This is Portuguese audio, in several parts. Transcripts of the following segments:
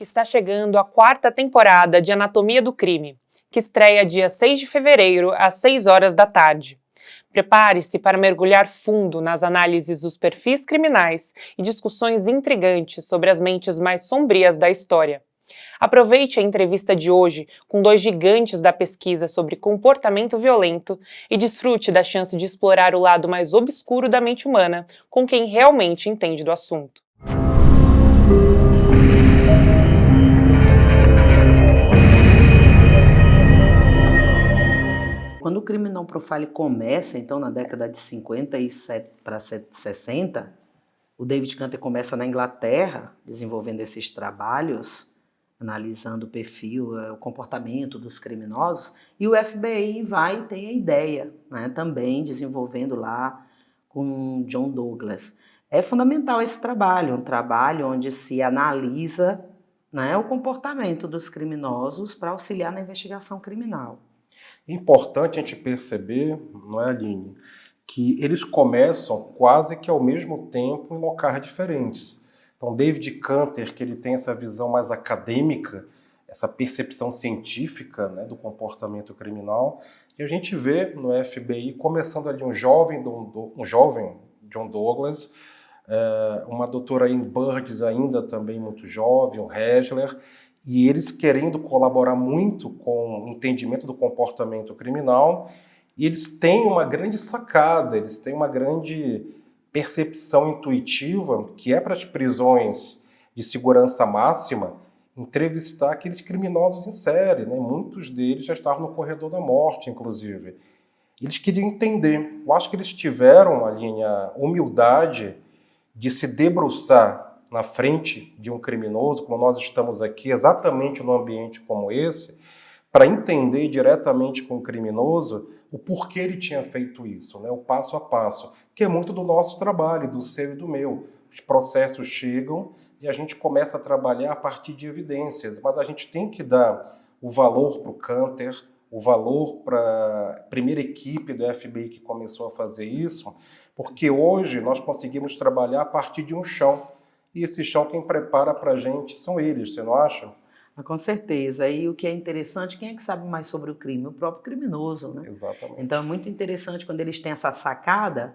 Está chegando a quarta temporada de Anatomia do Crime, que estreia dia 6 de fevereiro, às 6 horas da tarde. Prepare-se para mergulhar fundo nas análises dos perfis criminais e discussões intrigantes sobre as mentes mais sombrias da história. Aproveite a entrevista de hoje com dois gigantes da pesquisa sobre comportamento violento e desfrute da chance de explorar o lado mais obscuro da mente humana com quem realmente entende do assunto. Quando o Criminal Profile começa, então, na década de 57 para 60, o David Canter começa na Inglaterra, desenvolvendo esses trabalhos, analisando o perfil, o comportamento dos criminosos, e o FBI vai e tem a ideia, né, também desenvolvendo lá com John Douglas. É fundamental esse trabalho, um trabalho onde se analisa, né, o comportamento dos criminosos para auxiliar na investigação criminal. É importante a gente perceber, não é, Aline, que eles começam quase que ao mesmo tempo em locais diferentes. Então, David Canter, que ele tem essa visão mais acadêmica, essa percepção científica, né, do comportamento criminal, e a gente vê no FBI começando ali um jovem John Douglas, uma doutora Anne Burgess ainda também muito jovem, o Hessler, e eles querendo colaborar muito com o entendimento do comportamento criminal, e eles têm uma grande sacada, eles têm uma grande percepção intuitiva, que é para as prisões de segurança máxima, entrevistar aqueles criminosos em série, né? Muitos deles já estavam no corredor da morte, inclusive. Eles queriam entender. Eu acho que eles tiveram, Aline, a humildade de se debruçar na frente de um criminoso, como nós estamos aqui, exatamente num ambiente como esse, para entender diretamente com o criminoso o porquê ele tinha feito isso, né? O passo a passo, que é muito do nosso trabalho, do seu e do meu. Os processos chegam e a gente começa a trabalhar a partir de evidências, mas a gente tem que dar o valor para o Canter, o valor para a primeira equipe do FBI que começou a fazer isso, porque hoje nós conseguimos trabalhar a partir de um chão. E esse chão quem prepara para a gente são eles, você não acha? Com certeza. E o que é interessante, quem é que sabe mais sobre o crime? O próprio criminoso, né? Exatamente. Então é muito interessante quando eles têm essa sacada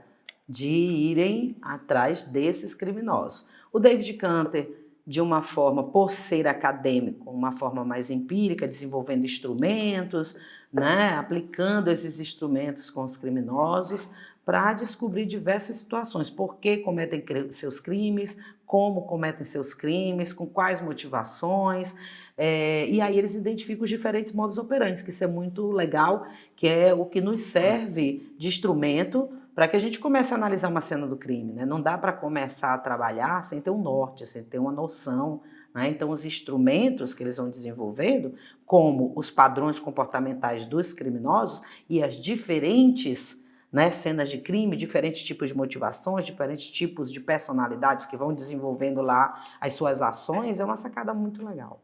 de irem atrás desses criminosos. O David Canter, de uma forma, por ser acadêmico, uma forma mais empírica, desenvolvendo instrumentos, né? Aplicando esses instrumentos com os criminosos para descobrir diversas situações, por que cometem seus crimes, como cometem seus crimes, com quais motivações, e aí eles identificam os diferentes modus operandi, que isso é muito legal, que é o que nos serve de instrumento para que a gente comece a analisar uma cena do crime, né? Não dá para começar a trabalhar sem ter um norte, sem ter uma noção, né? Então os instrumentos que eles vão desenvolvendo, como os padrões comportamentais dos criminosos e as diferentes, né, cenas de crime, diferentes tipos de motivações, diferentes tipos de personalidades que vão desenvolvendo lá as suas ações, é uma sacada muito legal.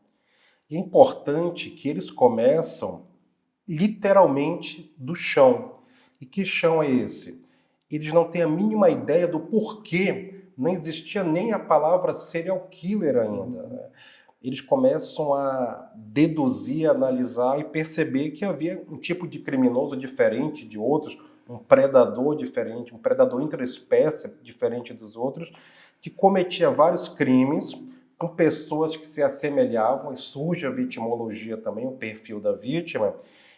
E é importante que eles começam literalmente do chão. E que chão é esse? Eles não têm a mínima ideia do porquê, não existia nem a palavra serial killer ainda, né? Eles começam a deduzir, analisar e perceber que havia um tipo de criminoso diferente de outros, um predador diferente, um predador interespécie diferente dos outros, que cometia vários crimes com pessoas que se assemelhavam, e surge a vitimologia também, o perfil da vítima,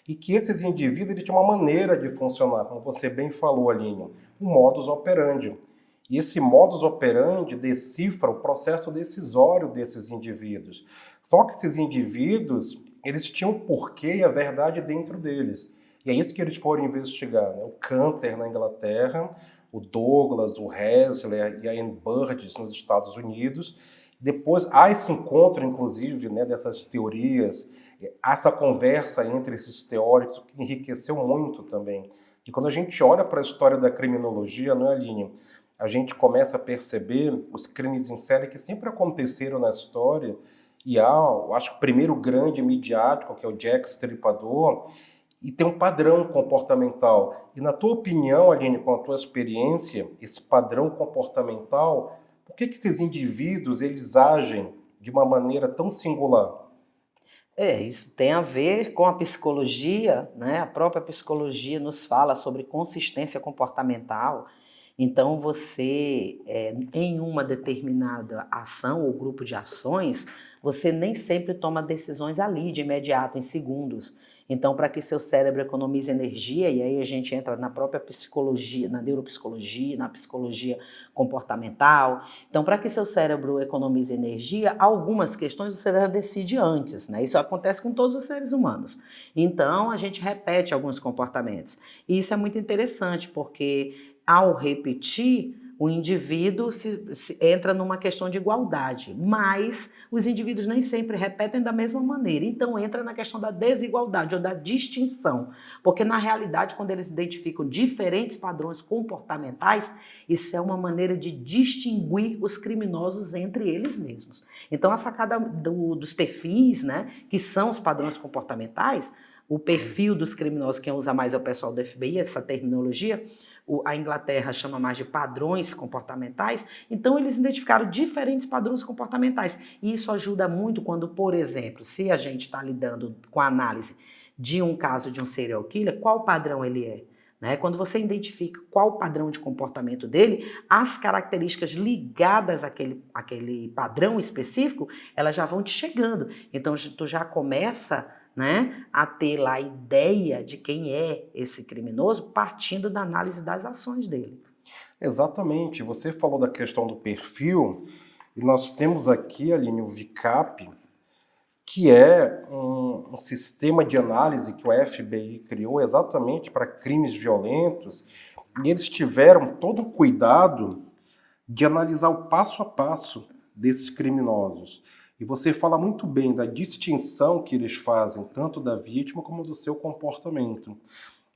e que esses indivíduos eles tinham uma maneira de funcionar, como você bem falou, Aline, um modus operandi. E esse modus operandi decifra o processo decisório desses indivíduos. Só que esses indivíduos, eles tinham o porquê e a verdade dentro deles. E é isso que eles foram investigar, né? O Canter na Inglaterra, o Douglas, o Hessler e a Anne Burgess nos Estados Unidos. Depois há esse encontro, inclusive, né, dessas teorias, essa conversa entre esses teóricos que enriqueceu muito também. E quando a gente olha para a história da criminologia, não é, Aline? A gente começa a perceber os crimes em série que sempre aconteceram na história, e há, eu acho que o primeiro grande midiático, que é o Jack Stripador, e tem um padrão comportamental. E na tua opinião, Aline, com a tua experiência, esse padrão comportamental, por que esses indivíduos eles agem de uma maneira tão singular? Isso tem a ver com a psicologia, né? A própria psicologia nos fala sobre consistência comportamental. Então, você, em uma determinada ação ou grupo de ações, você nem sempre toma decisões ali, de imediato, em segundos. Então, para que seu cérebro economize energia, e aí a gente entra na própria psicologia, na neuropsicologia, na psicologia comportamental. Então, para que seu cérebro economize energia, algumas questões você já decide antes, né? Isso acontece com todos os seres humanos. Então, a gente repete alguns comportamentos. E isso é muito interessante, porque ao repetir, o indivíduo entra numa questão de igualdade, mas os indivíduos nem sempre repetem da mesma maneira, então entra na questão da desigualdade ou da distinção, porque na realidade, quando eles identificam diferentes padrões comportamentais, isso é uma maneira de distinguir os criminosos entre eles mesmos. Então a sacada dos perfis, né, que são os padrões comportamentais, o perfil dos criminosos, quem usa mais é o pessoal do FBI, essa terminologia, a Inglaterra chama mais de padrões comportamentais, então eles identificaram diferentes padrões comportamentais. E isso ajuda muito quando, por exemplo, se a gente está lidando com a análise de um caso de um serial killer, qual padrão ele é? Né? Quando você identifica qual o padrão de comportamento dele, as características ligadas àquele padrão específico, elas já vão te chegando. Então, tu já começa, né, a ter lá a ideia de quem é esse criminoso partindo da análise das ações dele. Exatamente. Você falou da questão do perfil, e nós temos aqui, Aline, o VCAP, que é um sistema de análise que o FBI criou exatamente para crimes violentos, e eles tiveram todo o cuidado de analisar o passo a passo desses criminosos. E você fala muito bem da distinção que eles fazem, tanto da vítima como do seu comportamento.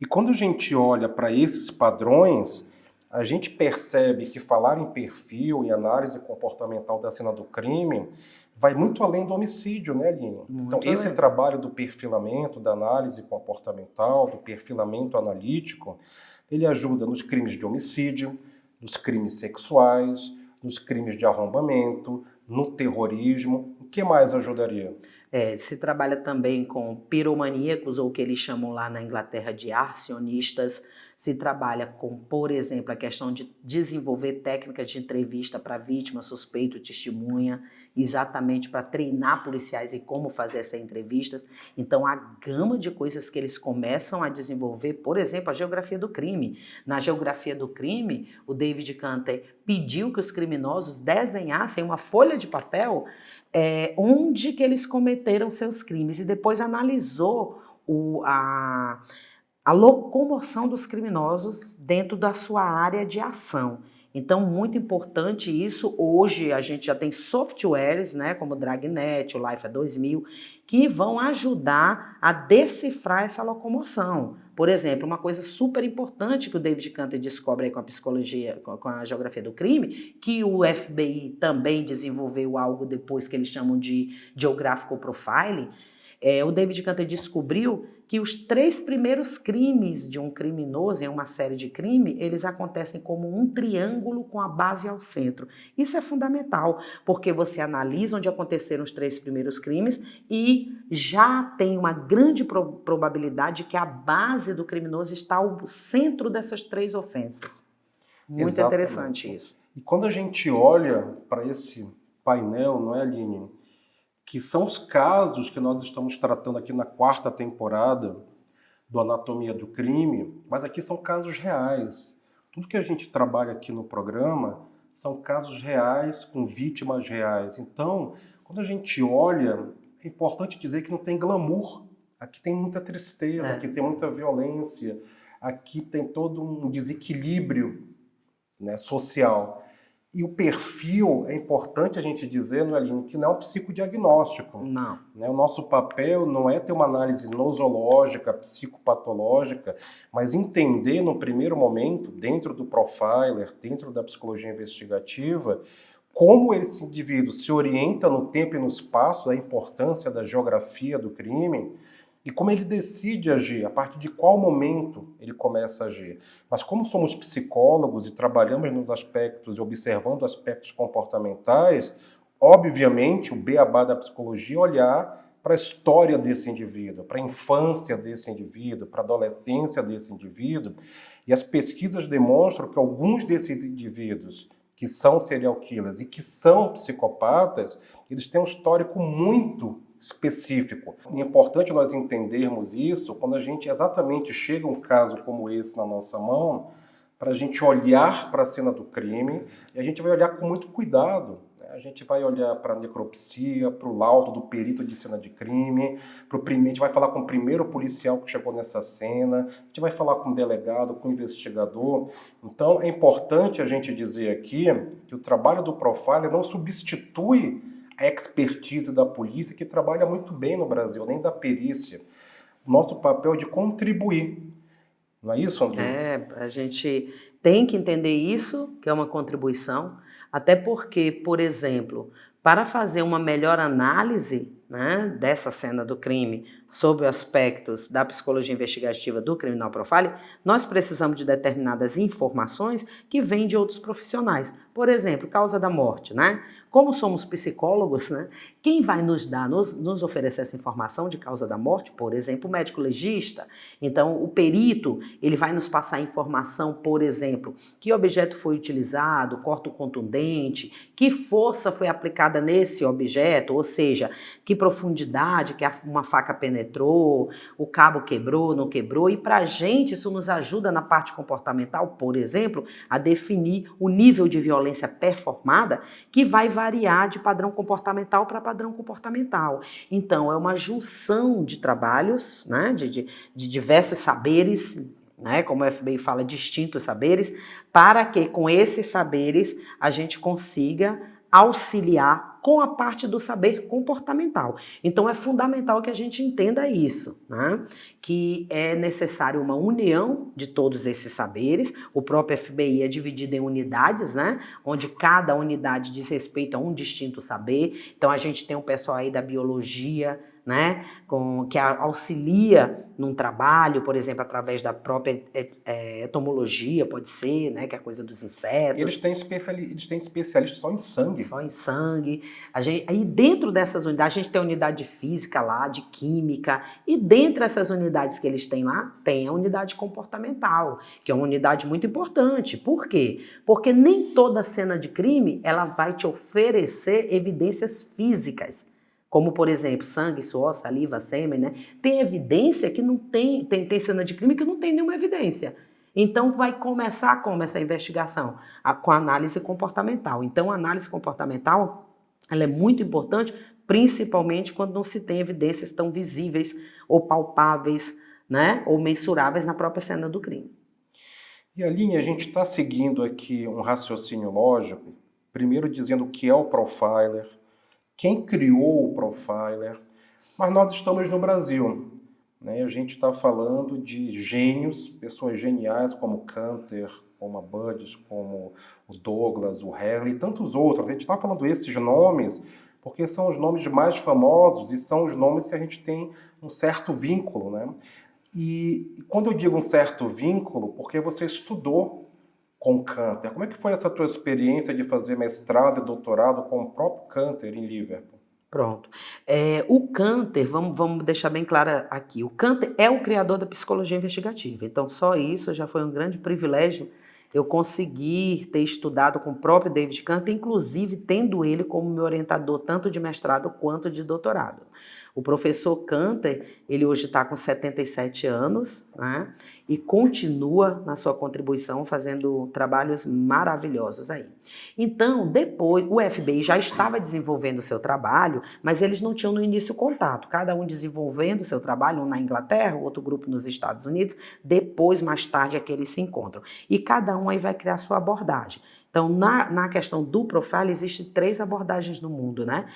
E quando a gente olha para esses padrões, a gente percebe que falar em perfil e análise comportamental da cena do crime vai muito além do homicídio, né, Aline? Então, esse trabalho do perfilamento, da análise comportamental, do perfilamento analítico, ele ajuda nos crimes de homicídio, nos crimes sexuais, nos crimes de arrombamento, no terrorismo. O que mais ajudaria? Se trabalha também com piromaníacos, ou o que eles chamam lá na Inglaterra de acionistas. Se trabalha com, por exemplo, a questão de desenvolver técnicas de entrevista para vítima, suspeito, testemunha, exatamente para treinar policiais em como fazer essas entrevistas. Então, a gama de coisas que eles começam a desenvolver, por exemplo, a geografia do crime. Na geografia do crime, o David Canter pediu que os criminosos desenhassem uma folha de papel onde que eles cometeram seus crimes, e depois analisou a locomoção dos criminosos dentro da sua área de ação. Então, muito importante isso. Hoje a gente já tem softwares, né, como o Dragnet, o Life 2000, que vão ajudar a decifrar essa locomoção. Por exemplo, uma coisa super importante que o David Canter descobre aí com a psicologia, com a geografia do crime, que o FBI também desenvolveu algo depois que eles chamam de Geographical Profiling. O David Canter descobriu que os 3 primeiros crimes de um criminoso, em uma série de crime, eles acontecem como um triângulo com a base ao centro. Isso é fundamental, porque você analisa onde aconteceram os 3 primeiros crimes e já tem uma grande probabilidade que a base do criminoso está ao centro dessas 3 ofensas. Muito Exatamente. Interessante isso. E quando a gente olha para esse painel, não é, Aline? Que são os casos que nós estamos tratando aqui na 4ª temporada do Anatomia do Crime, mas aqui são casos reais. Tudo que a gente trabalha aqui no programa são casos reais, com vítimas reais. Então, quando a gente olha, é importante dizer que não tem glamour. Aqui tem muita tristeza, aqui tem muita violência, aqui tem todo um desequilíbrio, né, social. E o perfil, é importante a gente dizer, não é, Aline, que não é um psicodiagnóstico. Não. O nosso papel não é ter uma análise nosológica, psicopatológica, mas entender no primeiro momento, dentro do profiler, dentro da psicologia investigativa, como esse indivíduo se orienta no tempo e no espaço, a importância da geografia do crime, e como ele decide agir, a partir de qual momento ele começa a agir. Mas como somos psicólogos e trabalhamos nos aspectos, observando aspectos comportamentais, Obviamente, o beabá da psicologia é olhar para a história desse indivíduo, para a infância desse indivíduo, para a adolescência desse indivíduo. E as pesquisas demonstram que alguns desses indivíduos que são serial killers e que são psicopatas, eles têm um histórico muito específico. E é importante nós entendermos isso quando a gente exatamente chega um caso como esse na nossa mão, para a gente olhar para a cena do crime, e a gente vai olhar com muito cuidado. A gente vai olhar para a necropsia, para o laudo do perito de cena de crime, a gente vai falar com o primeiro policial que chegou nessa cena, a gente vai falar com o delegado, com o investigador. Então é importante a gente dizer aqui que o trabalho do profiler não substitui a expertise da polícia, que trabalha muito bem no Brasil, nem da perícia. O nosso papel é de contribuir. Não é isso, André? A gente tem que entender isso, que é uma contribuição, até porque, por exemplo, para fazer uma melhor análise, né, dessa cena do crime, sobre aspectos da psicologia investigativa do criminal profiling, nós precisamos de determinadas informações que vêm de outros profissionais. Por exemplo, causa da morte, né? Como somos psicólogos, né, quem vai nos oferecer essa informação de causa da morte? Por exemplo, o médico legista. Então, o perito, ele vai nos passar informação, por exemplo, que objeto foi utilizado, corte contundente, que força foi aplicada nesse objeto, ou seja, que profundidade que uma faca penetrou, o cabo quebrou, não quebrou, e para a gente isso nos ajuda na parte comportamental, por exemplo, a definir o nível de violência performada, que vai variar de padrão comportamental para padrão comportamental. Então, é uma junção de trabalhos, né, de diversos saberes, né, como o FBI fala, distintos saberes, para que com esses saberes a gente consiga auxiliar com a parte do saber comportamental. Então é fundamental que a gente entenda isso, né? Que é necessário uma união de todos esses saberes. O próprio FBI é dividido em unidades, né? Onde cada unidade diz respeito a um distinto saber. Então a gente tem um pessoal aí da biologia, né, que auxilia num trabalho, por exemplo, através da própria entomologia, pode ser, né, que é a coisa dos insetos. Eles têm especialistas só em sangue. Só em sangue. Aí dentro dessas unidades, a gente tem a unidade de física lá, de química, e dentro dessas unidades que eles têm lá, tem a unidade comportamental, que é uma unidade muito importante. Por quê? Porque nem toda cena de crime, ela vai te oferecer evidências físicas. Como, por exemplo, sangue, suor, saliva, sêmen, né? Tem evidência que não tem cena de crime que não tem nenhuma evidência. Então, vai começar como essa investigação? Com a análise comportamental. Então, a análise comportamental, ela é muito importante, principalmente quando não se tem evidências tão visíveis ou palpáveis, né? Ou mensuráveis na própria cena do crime. E, Aline, a gente está seguindo aqui um raciocínio lógico, primeiro dizendo o que é o profiler, quem criou o profiler, mas nós estamos no Brasil, né? A gente está falando de gênios, pessoas geniais como Canter, como a Buddes, como o Douglas, o Hesley e tantos outros. A gente está falando esses nomes porque são os nomes mais famosos e são os nomes que a gente tem um certo vínculo, né? E quando eu digo um certo vínculo, porque você estudou com Canter. Como é que foi essa tua experiência de fazer mestrado e doutorado com o próprio Canter em Liverpool? Pronto. O Canter, vamos deixar bem claro aqui, o Canter é o criador da psicologia investigativa, então só isso já foi um grande privilégio eu conseguir ter estudado com o próprio David Canter, inclusive tendo ele como meu orientador tanto de mestrado quanto de doutorado. O professor Canter, ele hoje está com 77 anos, né, e continua na sua contribuição fazendo trabalhos maravilhosos aí. Então, depois, o FBI já estava desenvolvendo o seu trabalho, mas eles não tinham no início contato, cada um desenvolvendo o seu trabalho, um na Inglaterra, o outro grupo nos Estados Unidos, depois, mais tarde, é que eles se encontram. E cada um aí vai criar a sua abordagem. Então, na questão do profile, existem 3 abordagens no mundo, né?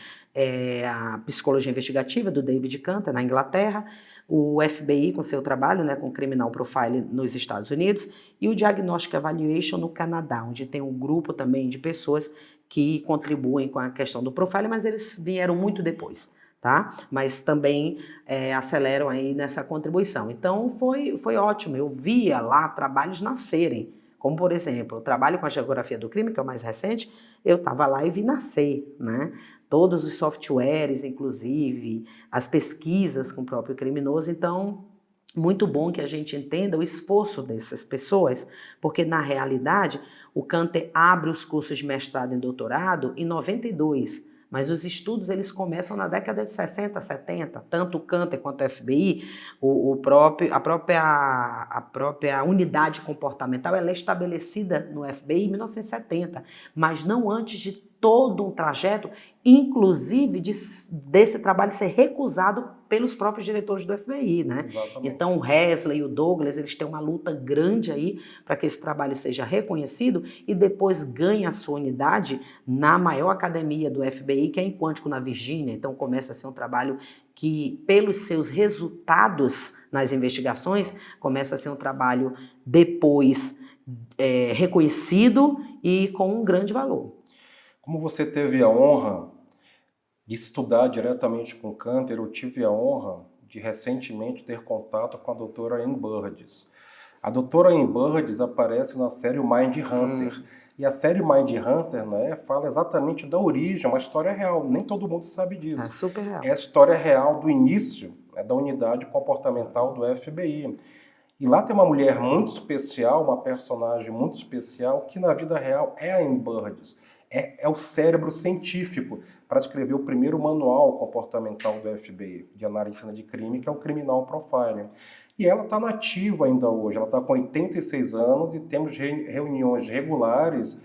A psicologia investigativa, do David Canter, na Inglaterra, o FBI com seu trabalho, né, com Criminal Profiling nos Estados Unidos, e o Diagnostic Evaluation no Canadá, onde tem um grupo também de pessoas que contribuem com a questão do profiling, mas eles vieram muito depois, tá? Mas também aceleram aí nessa contribuição. Então, foi ótimo, eu via lá trabalhos nascerem, Como, por exemplo, eu trabalho com a geografia do crime, que é o mais recente, eu estava lá e vi nascer, né? Todos os softwares, inclusive, as pesquisas com o próprio criminoso. Então, muito bom que a gente entenda o esforço dessas pessoas, porque, na realidade, o Canter abre os cursos de mestrado e doutorado em 92, mas os estudos eles começam na década de 60, 70, tanto o Canter quanto o FBI, a própria unidade comportamental ela é estabelecida no FBI em 1970, mas não antes de todo um trajeto, inclusive desse trabalho ser recusado pelos próprios diretores do FBI, né? Exatamente. Então o Hesley e o Douglas, eles têm uma luta grande aí para que esse trabalho seja reconhecido e depois ganhe a sua unidade na maior academia do FBI, que é em Quantico, na Virgínia. Então começa a ser um trabalho que, pelos seus resultados nas investigações, começa a ser um trabalho depois reconhecido e com um grande valor. Como você teve a honra de estudar diretamente com Canter, eu tive a honra de recentemente ter contato com a doutora Anne Burgess. A doutora Anne Burgess aparece na série Mind Hunter. E a série Mind Hunter, né, fala exatamente da origem, uma história real. Nem todo mundo sabe disso. É super real. É a história real do início, né, da unidade comportamental do FBI. E lá tem uma mulher muito especial, uma personagem muito especial, que na vida real é a Anne Burgess. É o cérebro científico para escrever o primeiro manual comportamental do FBI, de análise de crime, que é o Criminal Profiling. E ela está nativa ainda hoje, ela está com 86 anos e temos reuniões regulares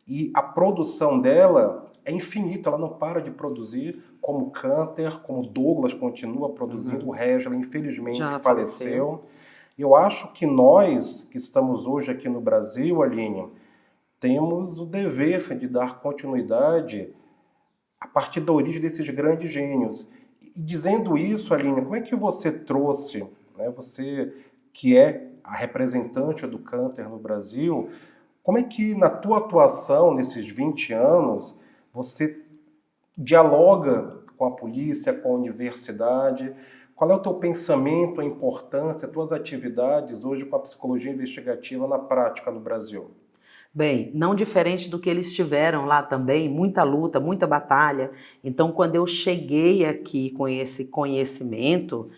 e a produção dela é infinita, ela não para de produzir, como Canter, como Douglas continua produzindo, o Hesley infelizmente Já faleceu. Eu acho que nós, que estamos hoje aqui no Brasil, Aline, temos o dever de dar continuidade a partir da origem desses grandes gênios. E dizendo isso, Aline, como é que você trouxe, né, você que é a representante do Canter no Brasil, como é que na tua atuação nesses 20 anos você dialoga com a polícia, com a universidade? Qual é o teu pensamento, a importância, as tuas atividades hoje com a psicologia investigativa na prática no Brasil? Bem, não diferente do que eles tiveram lá também, muita luta, muita batalha. Então, quando eu cheguei aqui com esse conhecimento,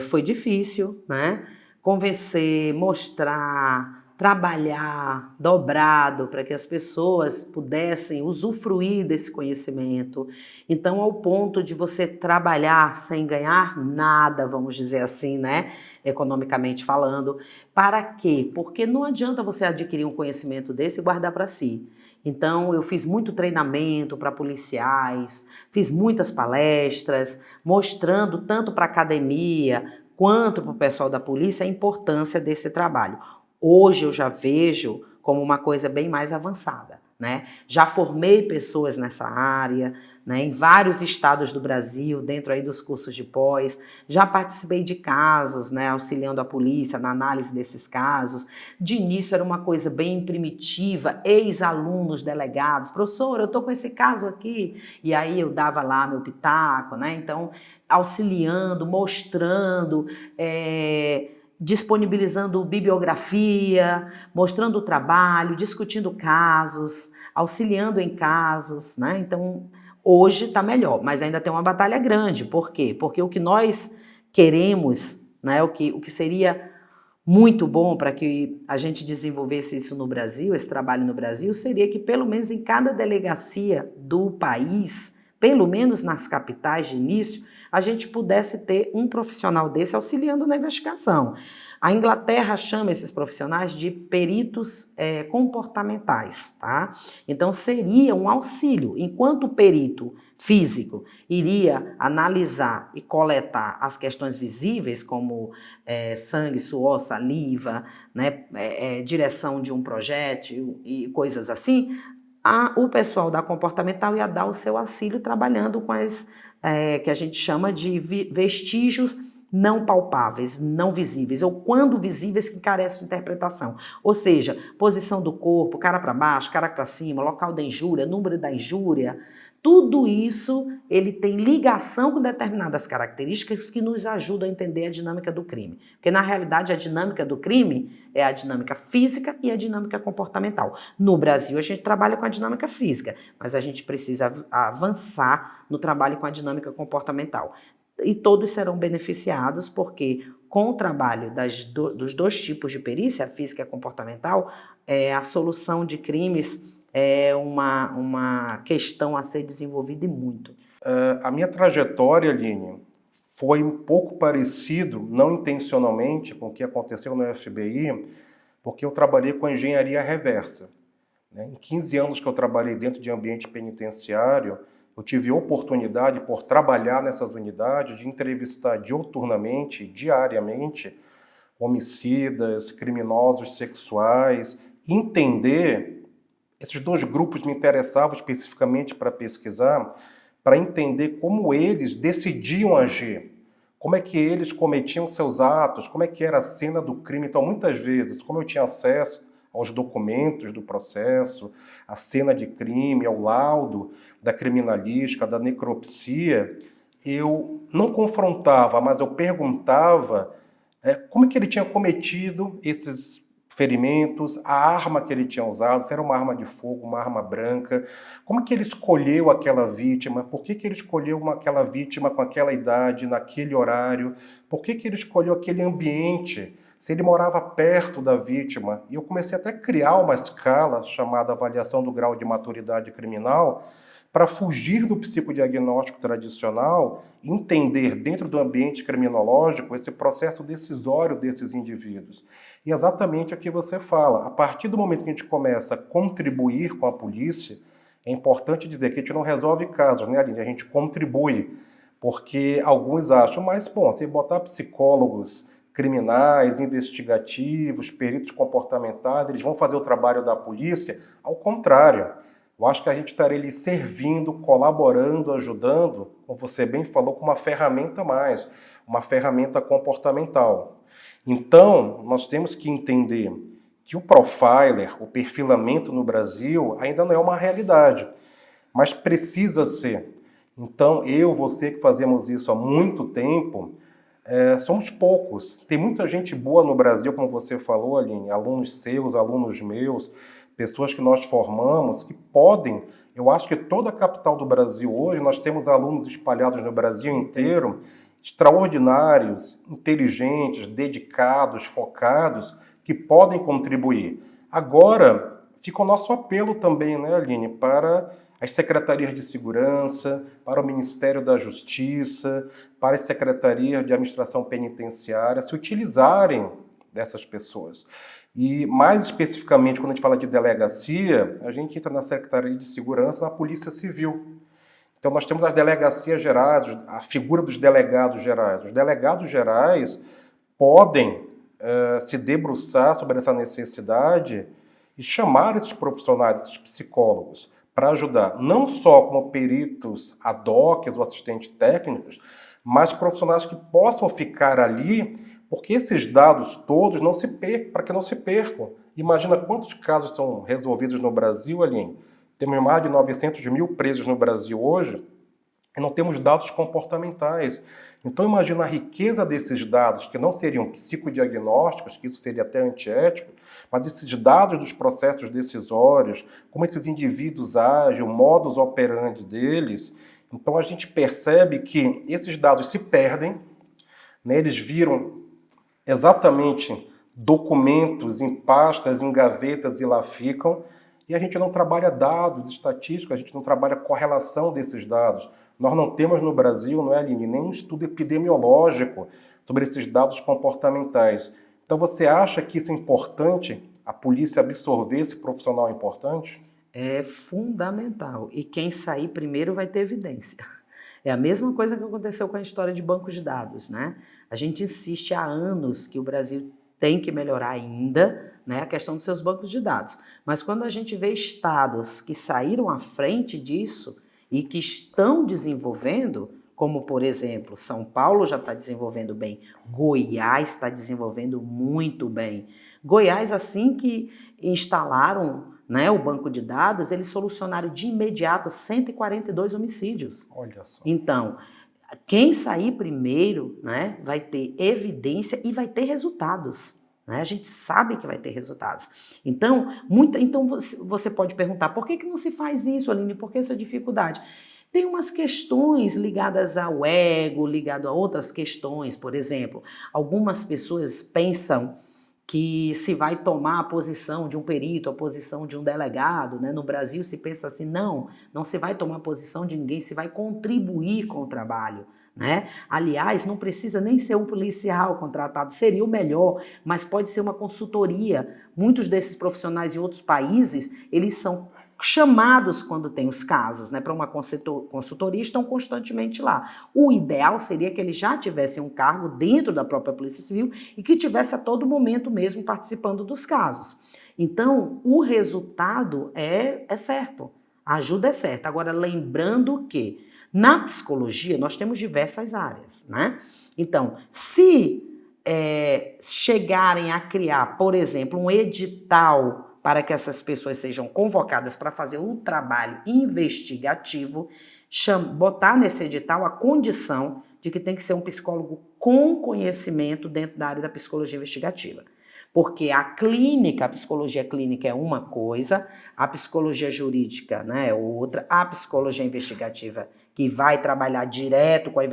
foi difícil, né? Convencer, mostrar, trabalhar dobrado para que as pessoas pudessem usufruir desse conhecimento. Então, ao ponto de você trabalhar sem ganhar nada, vamos dizer assim, né? Economicamente falando. Para quê? Porque não adianta você adquirir um conhecimento desse e guardar para si. Então, eu fiz muito treinamento para policiais, fiz muitas palestras, mostrando tanto para a academia quanto para o pessoal da polícia a importância desse trabalho. Hoje eu já vejo como uma coisa bem mais avançada, né? Já formei pessoas nessa área, né, em vários estados do Brasil, dentro aí dos cursos de pós, já participei de casos, né, auxiliando a polícia na análise desses casos. De início era uma coisa bem primitiva, ex-alunos delegados, professor, eu estou com esse caso aqui, e aí eu dava lá meu pitaco, né, então auxiliando, mostrando, disponibilizando bibliografia, mostrando o trabalho, discutindo casos, auxiliando em casos, né, então hoje está melhor, mas ainda tem uma batalha grande. Por quê? Porque o que nós queremos, né, o que seria muito bom para que a gente desenvolvesse isso no Brasil, esse trabalho no Brasil, seria que pelo menos em cada delegacia do país, pelo menos nas capitais de início, a gente pudesse ter um profissional desse auxiliando na investigação. A Inglaterra chama esses profissionais de peritos comportamentais, tá? Então seria um auxílio, enquanto o perito físico iria analisar e coletar as questões visíveis, como sangue, suor, saliva, né, direção de um projétil e coisas assim, o pessoal da comportamental ia dar o seu auxílio trabalhando com as que a gente chama de vestígios não palpáveis, não visíveis, ou quando visíveis que carecem de interpretação. Ou seja, posição do corpo, cara para baixo, cara para cima, local da injúria, número da injúria, Tudo isso ele tem ligação com determinadas características que nos ajudam a entender a dinâmica do crime. Porque, na realidade, a dinâmica do crime é a dinâmica física e a dinâmica comportamental. No Brasil, a gente trabalha com a dinâmica física, mas a gente precisa avançar no trabalho com a dinâmica comportamental. E todos serão beneficiados porque, com o trabalho dos dois tipos de perícia, a física e a comportamental, a solução de crimes é uma questão a ser desenvolvida e muito. A minha trajetória, Aline, foi um pouco parecido, não intencionalmente, com o que aconteceu no FBI, porque eu trabalhei com a engenharia reversa. Em 15 anos que eu trabalhei dentro de ambiente penitenciário, eu tive oportunidade, por trabalhar nessas unidades, de entrevistar diuturnamente, diariamente, homicidas, criminosos sexuais, entender. Esses dois grupos me interessavam especificamente para pesquisar, para entender como eles decidiam agir, como é que eles cometiam seus atos, como é que era a cena do crime. Então, muitas vezes, como eu tinha acesso aos documentos do processo, à cena de crime, ao laudo da criminalística, da necropsia, eu não confrontava, mas eu perguntava como é que ele tinha cometido esses ferimentos, a arma que ele tinha usado, se era uma arma de fogo, uma arma branca, como é que ele escolheu aquela vítima, por que ele escolheu aquela vítima com aquela idade, naquele horário, por que ele escolheu aquele ambiente, se ele morava perto da vítima. E eu comecei até a criar uma escala chamada avaliação do grau de maturidade criminal, para fugir do psicodiagnóstico tradicional, entender dentro do ambiente criminológico esse processo decisório desses indivíduos. E exatamente o que você fala, a partir do momento que a gente começa a contribuir com a polícia, é importante dizer que a gente não resolve casos, né, Aline? A gente contribui, porque alguns acham, mas, bom, se botar psicólogos criminais, investigativos, peritos comportamentais, eles vão fazer o trabalho da polícia? Ao contrário. Eu acho que a gente estaria ali servindo, colaborando, ajudando, como você bem falou, com uma ferramenta a mais, uma ferramenta comportamental. Então, nós temos que entender que o profiler, o perfilamento no Brasil, ainda não é uma realidade, mas precisa ser. Então, você que fazemos isso há muito tempo, somos poucos. Tem muita gente boa no Brasil, como você falou, Aline, alunos seus, alunos meus, pessoas que nós formamos, que podem, eu acho que toda a capital do Brasil hoje, nós temos alunos espalhados no Brasil inteiro, extraordinários, inteligentes, dedicados, focados, que podem contribuir. Agora, fica o nosso apelo também, né, Aline, para as secretarias de segurança, para o Ministério da Justiça, para as secretarias de administração penitenciária se utilizarem dessas pessoas. E, mais especificamente, quando a gente fala de delegacia, a gente entra na Secretaria de Segurança, na Polícia Civil. Então, nós temos as delegacias gerais, a figura dos delegados gerais. Os delegados gerais podem se debruçar sobre essa necessidade e chamar esses profissionais, esses psicólogos, para ajudar, não só como peritos ad hoc ou assistentes técnicos, mas profissionais que possam ficar ali, porque esses dados todos não se percam, para que não se percam. Imagina quantos casos são resolvidos no Brasil, Aline. Temos mais de 900 mil presos no Brasil hoje e não temos dados comportamentais. Então imagina a riqueza desses dados, que não seriam psicodiagnósticos, que isso seria até antiético, mas esses dados dos processos decisórios, como esses indivíduos agem, o modus operandi deles. Então a gente percebe que esses dados se perdem, né? Eles viram exatamente documentos em pastas, em gavetas e lá ficam, e a gente não trabalha dados estatísticos, a gente não trabalha correlação desses dados. Nós não temos no Brasil, não é, Aline, nenhum estudo epidemiológico sobre esses dados comportamentais. Então você acha que isso é importante, a polícia absorver esse profissional importante? É fundamental, e quem sair primeiro vai ter evidência. É a mesma coisa que aconteceu com a história de bancos de dados, né? A gente insiste há anos que o Brasil tem que melhorar ainda, né, a questão dos seus bancos de dados. Mas quando a gente vê estados que saíram à frente disso e que estão desenvolvendo, como, por exemplo, São Paulo já está desenvolvendo bem, Goiás está desenvolvendo muito bem. Goiás, assim que instalaram né, o banco de dados, eles solucionaram de imediato 142 homicídios. Olha só. Então, quem sair primeiro, né, vai ter evidência e vai ter resultados. Né? A gente sabe que vai ter resultados. Então, você pode perguntar, por que não se faz isso, Aline? Por que essa dificuldade? Tem umas questões ligadas ao ego, ligado a outras questões. Por exemplo, algumas pessoas pensam que se vai tomar a posição de um perito, a posição de um delegado, né? No Brasil se pensa assim, não se vai tomar a posição de ninguém, se vai contribuir com o trabalho, né? Aliás, não precisa nem ser um policial contratado, seria o melhor, mas pode ser uma consultoria. Muitos desses profissionais em outros países, eles são chamados quando tem os casos, né, para uma consultoria, estão constantemente lá. O ideal seria que eles já tivessem um cargo dentro da própria Polícia Civil e que tivesse a todo momento mesmo participando dos casos. Então, o resultado é certo, a ajuda é certa. Agora, lembrando que na psicologia nós temos diversas áreas, né? Então, se chegarem a criar, por exemplo, um edital para que essas pessoas sejam convocadas para fazer um trabalho investigativo, botar nesse edital a condição de que tem que ser um psicólogo com conhecimento dentro da área da psicologia investigativa. Porque a psicologia clínica é uma coisa, a psicologia jurídica, né, é outra, a psicologia investigativa, que vai trabalhar direto com a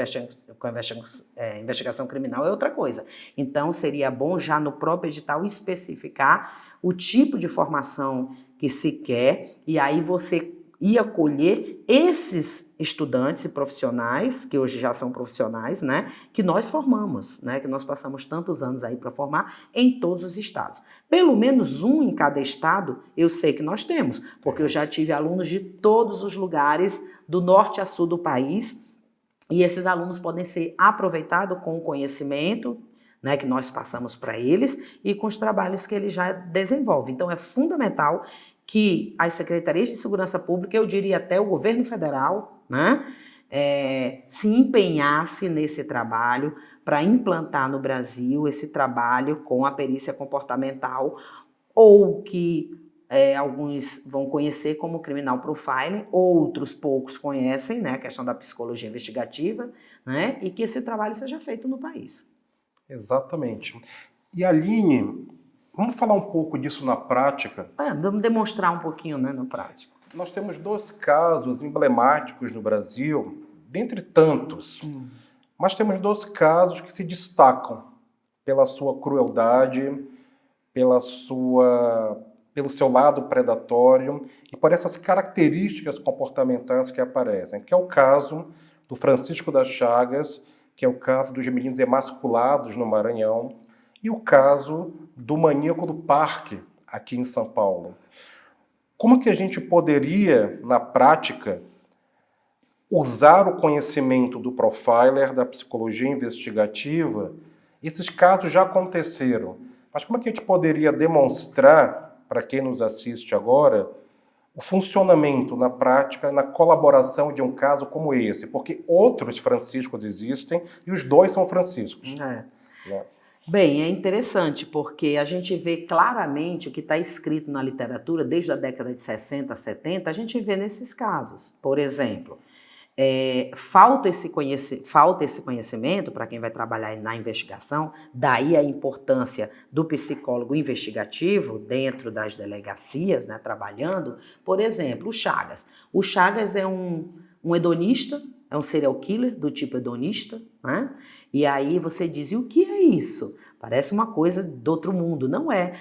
investigação criminal, é outra coisa. Então, seria bom já no próprio edital especificar o tipo de formação que se quer, e aí você ia colher esses estudantes e profissionais, que hoje já são profissionais, né, que nós formamos, né, que nós passamos tantos anos aí para formar em todos os estados. Pelo menos um em cada estado eu sei que nós temos, porque eu já tive alunos de todos os lugares, do norte a sul do país, e esses alunos podem ser aproveitados com o conhecimento, né, que nós passamos para eles e com os trabalhos que eles já desenvolvem. Então, é fundamental que as secretarias de segurança pública, eu diria até o governo federal, né, se empenhasse nesse trabalho para implantar no Brasil esse trabalho com a perícia comportamental, ou que alguns vão conhecer como criminal profiling, outros poucos conhecem, né, a questão da psicologia investigativa, né, e que esse trabalho seja feito no país. Exatamente. E Aline, vamos falar um pouco disso na prática? Vamos demonstrar um pouquinho, né, na prática. Nós temos 2 casos emblemáticos no Brasil, dentre tantos, mas temos 2 casos que se destacam pela sua crueldade, pelo seu lado predatório e por essas características comportamentais que aparecem, que é o caso do Francisco das Chagas, que é o caso dos meninos emasculados no Maranhão, e o caso do maníaco do parque, aqui em São Paulo. Como que a gente poderia, na prática, usar o conhecimento do profiler, da psicologia investigativa? Esses casos já aconteceram, mas como é que a gente poderia demonstrar, para quem nos assiste agora, o funcionamento na prática, na colaboração de um caso como esse? Porque outros Franciscos existem e os 2 são Franciscos. Né? Bem, é interessante porque a gente vê claramente o que está escrito na literatura desde a década de 60, 70, a gente vê nesses casos. Por exemplo, falta esse conhecimento para quem vai trabalhar na investigação, daí a importância do psicólogo investigativo dentro das delegacias, né, trabalhando. Por exemplo, o Chagas. O Chagas é um hedonista, é um serial killer do tipo hedonista, né? E aí você diz, e o que é isso? Parece uma coisa do outro mundo. Não é.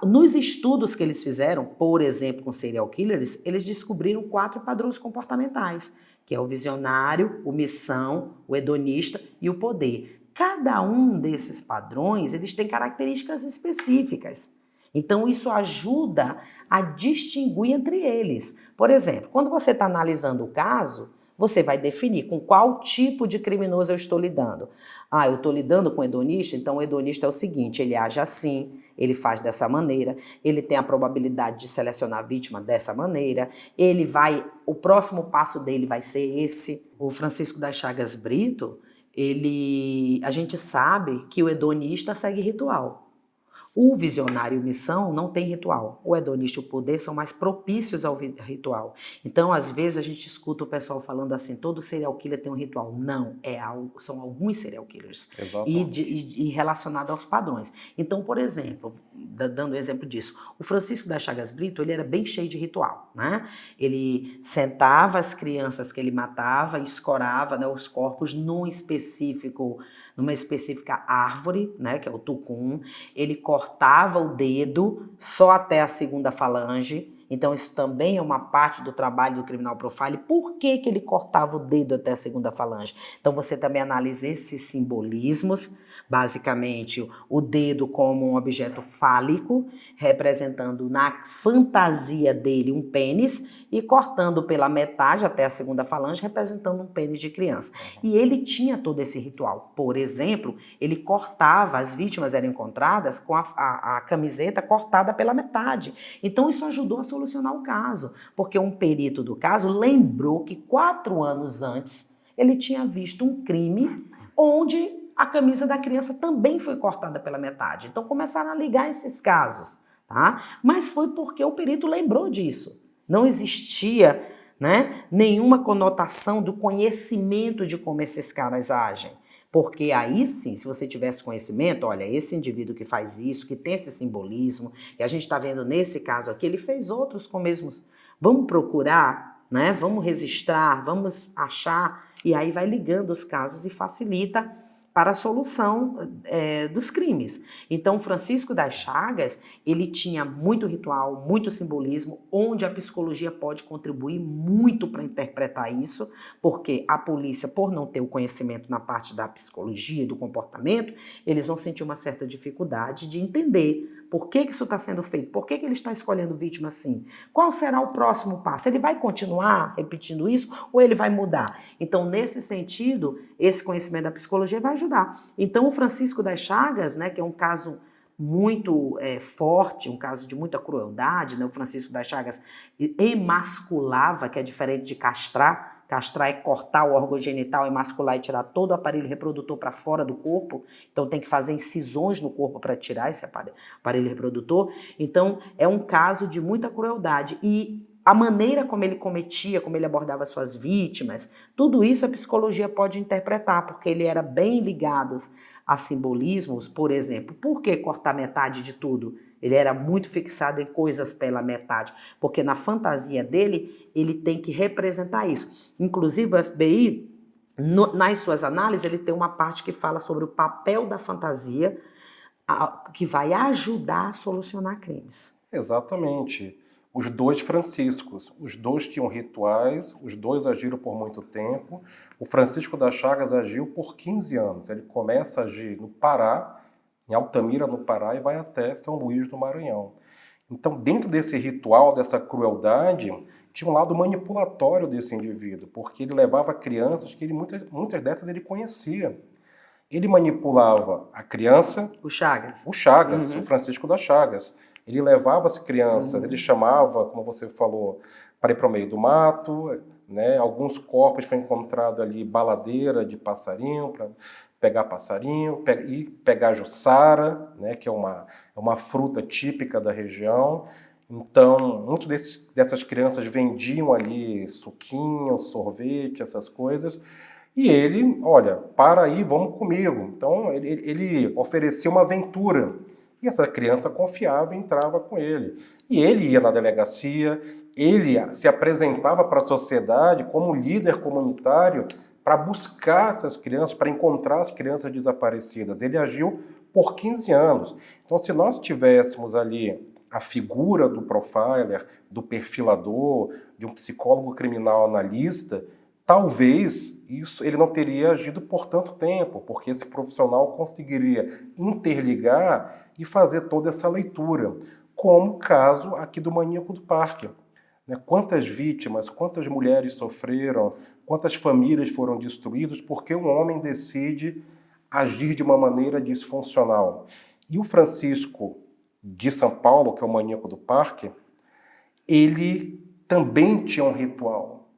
Nos estudos que eles fizeram, por exemplo, com serial killers, eles descobriram 4 padrões comportamentais, que é o visionário, o missão, o hedonista e o poder. Cada um desses padrões, eles têm características específicas. Então, isso ajuda a distinguir entre eles. Por exemplo, quando você está analisando o caso, você vai definir com qual tipo de criminoso eu estou lidando. Eu estou lidando com o hedonista, então o hedonista é o seguinte, ele age assim, ele faz dessa maneira, ele tem a probabilidade de selecionar a vítima dessa maneira, o próximo passo dele vai ser esse. O Francisco das Chagas Brito, a gente sabe que o hedonista segue ritual. O visionário e o missão não tem ritual. O hedonista e o poder são mais propícios ao ritual. Então, às vezes, a gente escuta o pessoal falando assim, todo serial killer tem um ritual. Não, são alguns serial killers. E relacionado aos padrões. Então, por exemplo, dando exemplo disso, o Francisco das Chagas Brito, ele era bem cheio de ritual, né? Ele sentava as crianças que ele matava e escorava, né, os corpos numa específica árvore, né, que é o tucum. Ele cortava o dedo só até a segunda falange. Então, isso também é uma parte do trabalho do criminal profile. Por que ele cortava o dedo até a segunda falange? Então, você também analisa esses simbolismos, basicamente o dedo como um objeto fálico, representando na fantasia dele um pênis, e cortando pela metade até a segunda falange, representando um pênis de criança. E ele tinha todo esse ritual. Por exemplo, ele cortava, as vítimas eram encontradas com a camiseta cortada pela metade. Então, isso ajudou a solucionar o caso, porque um perito do caso lembrou que 4 anos antes ele tinha visto um crime onde a camisa da criança também foi cortada pela metade. Então começaram a ligar esses casos, tá? Mas foi porque o perito lembrou disso. Não existia, né, nenhuma conotação do conhecimento de como esses caras agem. Porque aí sim, se você tivesse conhecimento, olha, esse indivíduo que faz isso, que tem esse simbolismo, e a gente está vendo nesse caso aqui, ele fez outros com mesmos. Vamos procurar, né? Vamos registrar, vamos achar, e aí vai ligando os casos e facilita para a solução dos crimes. Então, Francisco das Chagas, ele tinha muito ritual, muito simbolismo, onde a psicologia pode contribuir muito para interpretar isso, porque a polícia, por não ter o conhecimento na parte da psicologia e do comportamento, eles vão sentir uma certa dificuldade de entender por que isso está sendo feito, por que ele está escolhendo vítima assim, qual será o próximo passo, ele vai continuar repetindo isso ou ele vai mudar? Então, nesse sentido, esse conhecimento da psicologia vai ajudar. Então, o Francisco das Chagas, né, que é um caso muito forte, um caso de muita crueldade, né, o Francisco das Chagas emasculava, que é diferente de castrar. Castrar é cortar o órgão genital, emascular e tirar todo o aparelho reprodutor para fora do corpo. Então tem que fazer incisões no corpo para tirar esse aparelho reprodutor. Então é um caso de muita crueldade. E a maneira como ele cometia, como ele abordava suas vítimas, tudo isso a psicologia pode interpretar, porque ele era bem ligado a simbolismos. Por exemplo, por que cortar metade de tudo? Ele era muito fixado em coisas pela metade, porque na fantasia dele, ele tem que representar isso. Inclusive, o FBI, nas suas análises, ele tem uma parte que fala sobre o papel da fantasia, que vai ajudar a solucionar crimes. Exatamente. Os dois Franciscos, os dois tinham rituais, os dois agiram por muito tempo. O Francisco das Chagas agiu por 15 anos. Ele começa a agir no Pará, em Altamira, no Pará, e vai até São Luís do Maranhão. Então, dentro desse ritual, dessa crueldade, tinha um lado manipulatório desse indivíduo, porque ele levava crianças que muitas dessas ele conhecia. Ele manipulava a criança... O Chagas. O Chagas, o Francisco das Chagas. Ele levava as crianças, ele chamava, como você falou, para ir para o meio do mato, né? Alguns corpos foram encontrados ali, baladeira de passarinho, para pegar passarinho, e pegar jussara, né? Que é uma fruta típica da região. Então, muitas dessas crianças vendiam ali suquinho, sorvete, essas coisas. E ele, olha, para aí, vamos comigo. Então, ele oferecia uma aventura. E essa criança confiava e entrava com ele. E ele ia na delegacia, ele se apresentava para a sociedade como líder comunitário para buscar essas crianças, para encontrar as crianças desaparecidas. Ele agiu por 15 anos. Então, se nós tivéssemos ali a figura do profiler, do perfilador, de um psicólogo criminal analista, talvez ele não teria agido por tanto tempo, porque esse profissional conseguiria interligar e fazer toda essa leitura, como o caso aqui do Maníaco do Parque. Quantas vítimas, quantas mulheres sofreram, quantas famílias foram destruídas porque um homem decide agir de uma maneira disfuncional. E o Francisco de São Paulo, que é o Maníaco do Parque, ele também tinha um ritual.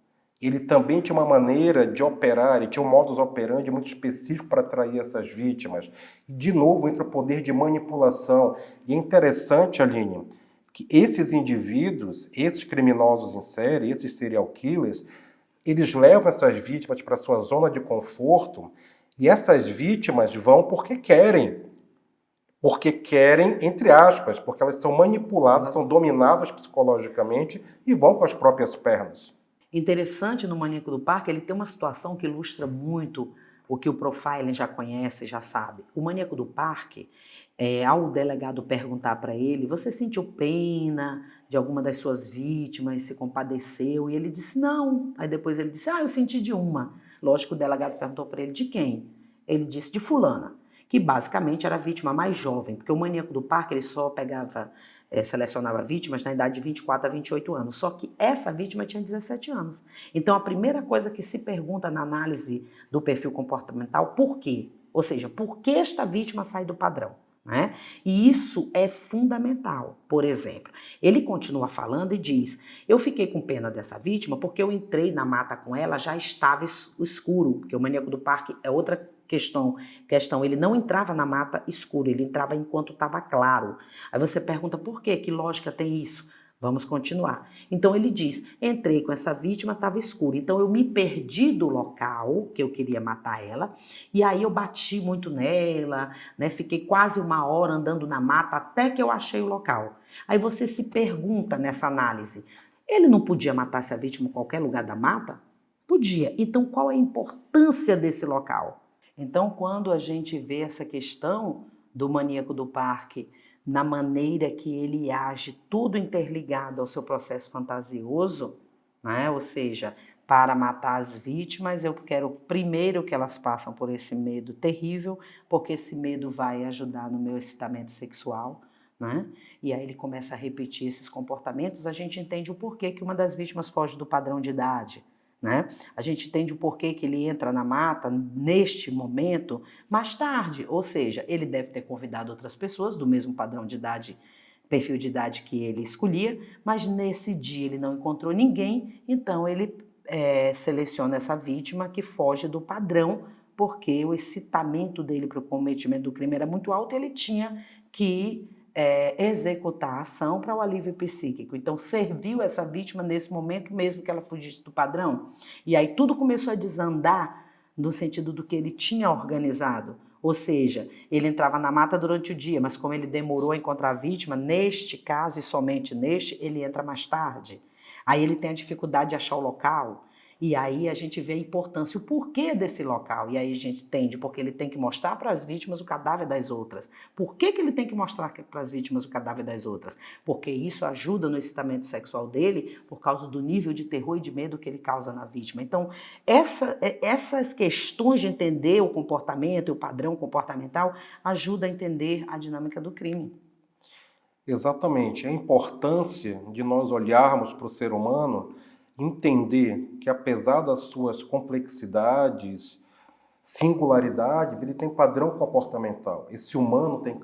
ele também tinha uma maneira de operar, ele tinha um modus operandi muito específico para atrair essas vítimas. E, de novo, entra o poder de manipulação. E é interessante, Aline, que esses indivíduos, esses criminosos em série, esses serial killers, eles levam essas vítimas para sua zona de conforto e essas vítimas vão porque querem. Porque querem, entre aspas, porque elas são manipuladas, são dominadas psicologicamente e vão com as próprias pernas. Interessante no Maníaco do Parque, ele tem uma situação que ilustra muito o que o profiling já conhece, já sabe. O Maníaco do Parque, ao delegado perguntar para ele, você sentiu pena de alguma das suas vítimas, se compadeceu? E ele disse, não. Aí depois ele disse, eu senti de uma. Lógico, o delegado perguntou para ele, de quem? Ele disse, de fulana, que basicamente era a vítima mais jovem, porque o Maníaco do Parque ele só selecionava vítimas na idade de 24 a 28 anos, só que essa vítima tinha 17 anos. Então a primeira coisa que se pergunta na análise do perfil comportamental, por quê? Ou seja, por que esta vítima sai do padrão? Né? E isso é fundamental. Por exemplo, ele continua falando e diz, eu fiquei com pena dessa vítima porque eu entrei na mata com ela, já estava escuro, porque o Maníaco do Parque é outra questão, ele não entrava na mata escura, ele entrava enquanto estava claro. Aí você pergunta por quê? Que lógica tem isso? Vamos continuar. Então ele diz, entrei com essa vítima, estava escuro, então eu me perdi do local que eu queria matar ela, e aí eu bati muito nela, né? Fiquei quase 1 hora andando na mata até que eu achei o local. Aí você se pergunta nessa análise, ele não podia matar essa vítima em qualquer lugar da mata? Podia. Então qual é a importância desse local? Então, quando a gente vê essa questão do Maníaco do Parque, na maneira que ele age, tudo interligado ao seu processo fantasioso, né? Ou seja, para matar as vítimas, eu quero primeiro que elas passem por esse medo terrível, porque esse medo vai ajudar no meu excitamento sexual, né? E aí ele começa a repetir esses comportamentos, a gente entende o porquê que uma das vítimas foge do padrão de idade, né? A gente entende o porquê que ele entra na mata neste momento mais tarde, ou seja, ele deve ter convidado outras pessoas do mesmo padrão de idade, perfil de idade que ele escolhia, mas nesse dia ele não encontrou ninguém, então ele seleciona essa vítima que foge do padrão, porque o excitamento dele para o cometimento do crime era muito alto e ele tinha que executar a ação para o alívio psíquico. Então, serviu essa vítima nesse momento mesmo que ela fugisse do padrão. E aí tudo começou a desandar no sentido do que ele tinha organizado. Ou seja, ele entrava na mata durante o dia, mas como ele demorou a encontrar a vítima, neste caso e somente neste, ele entra mais tarde. Aí ele tem a dificuldade de achar o local. E aí a gente vê a importância, o porquê desse local. E aí a gente entende porque ele tem que mostrar para as vítimas o cadáver das outras. Por que ele tem que mostrar para as vítimas o cadáver das outras? Porque isso ajuda no excitamento sexual dele por causa do nível de terror e de medo que ele causa na vítima. Então, essas questões de entender o comportamento e o padrão comportamental ajuda a entender a dinâmica do crime. Exatamente. A importância de nós olharmos para o ser humano, entender que apesar das suas complexidades, singularidades, ele tem padrão comportamental. Esse humano tem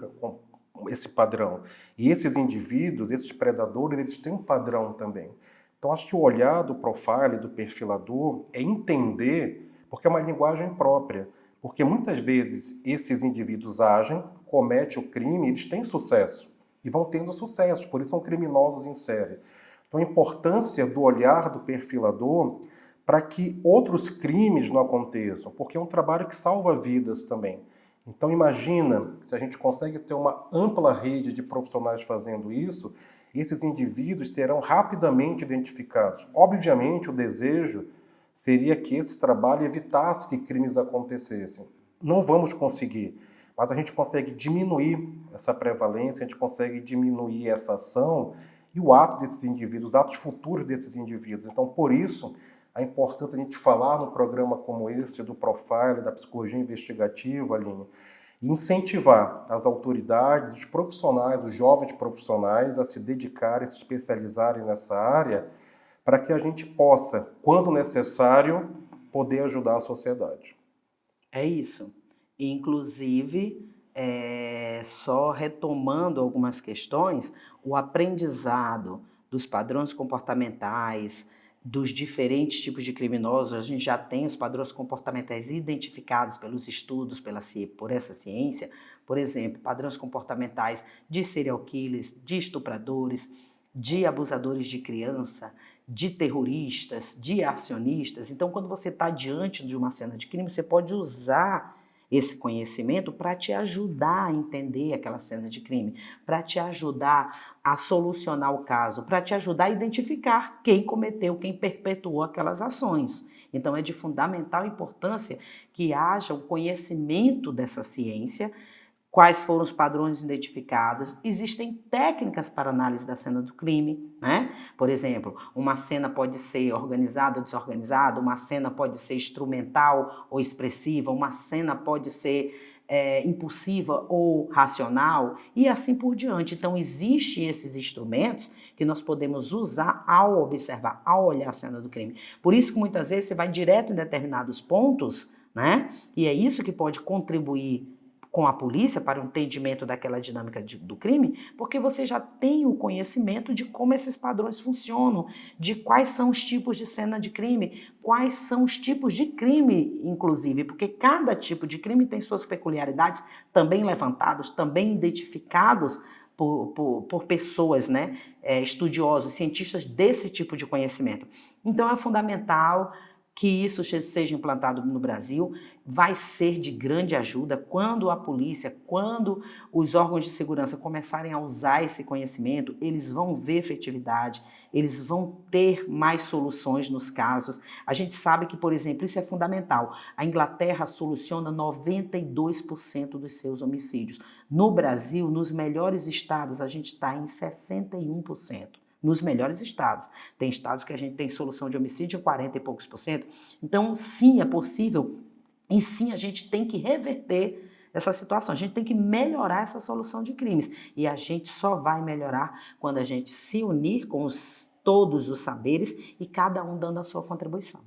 esse padrão. E esses indivíduos, esses predadores, eles têm um padrão também. Então, acho que o olhar do profile, do perfilador, é entender, porque é uma linguagem própria. Porque muitas vezes esses indivíduos agem, cometem o crime, eles têm sucesso. E vão tendo sucesso, por isso são criminosos em série. Então, a importância do olhar do perfilador para que outros crimes não aconteçam, porque é um trabalho que salva vidas também. Então imagina se a gente consegue ter uma ampla rede de profissionais fazendo isso, esses indivíduos serão rapidamente identificados. Obviamente o desejo seria que esse trabalho evitasse que crimes acontecessem. Não vamos conseguir, mas a gente consegue diminuir essa prevalência, a gente consegue diminuir essa ação e o ato desses indivíduos, os atos futuros desses indivíduos. Então, por isso, a importância a gente falar num programa como esse, do Profile, da psicologia investigativa, Aline, e incentivar as autoridades, os profissionais, os jovens profissionais a se dedicarem, a se especializarem nessa área, para que a gente possa, quando necessário, poder ajudar a sociedade. É isso. Inclusive, só retomando algumas questões, o aprendizado dos padrões comportamentais, dos diferentes tipos de criminosos, a gente já tem os padrões comportamentais identificados pelos estudos, por essa ciência, por exemplo, padrões comportamentais de serial killers, de estupradores, de abusadores de criança, de terroristas, de acionistas. Então, quando você está diante de uma cena de crime, você pode usar esse conhecimento para te ajudar a entender aquela cena de crime, para te ajudar a solucionar o caso, para te ajudar a identificar quem cometeu, quem perpetuou aquelas ações. Então, é de fundamental importância que haja um conhecimento dessa ciência, quais foram os padrões identificados. Existem técnicas para análise da cena do crime, né? Por exemplo, uma cena pode ser organizada ou desorganizada, uma cena pode ser instrumental ou expressiva, uma cena pode ser impulsiva ou racional, e assim por diante. Então, existem esses instrumentos que nós podemos usar ao observar, ao olhar a cena do crime. Por isso que muitas vezes você vai direto em determinados pontos, né? E é isso que pode contribuir com a polícia para o entendimento daquela dinâmica do crime, porque você já tem o conhecimento de como esses padrões funcionam, de quais são os tipos de cena de crime, quais são os tipos de crime, inclusive, porque cada tipo de crime tem suas peculiaridades também levantadas, também identificados por pessoas, né, estudiosos, cientistas desse tipo de conhecimento. Então é fundamental que isso seja implantado no Brasil. Vai ser de grande ajuda quando a polícia, quando os órgãos de segurança começarem a usar esse conhecimento, eles vão ver efetividade, eles vão ter mais soluções nos casos. A gente sabe que, por exemplo, isso é fundamental. A Inglaterra soluciona 92% dos seus homicídios. No Brasil, nos melhores estados, a gente está em 61%. Nos melhores estados. Tem estados que a gente tem solução de homicídio em 40 e poucos %. Então, sim, é possível e sim, a gente tem que reverter essa situação. A gente tem que melhorar essa solução de crimes. E a gente só vai melhorar quando a gente se unir com todos os saberes e cada um dando a sua contribuição.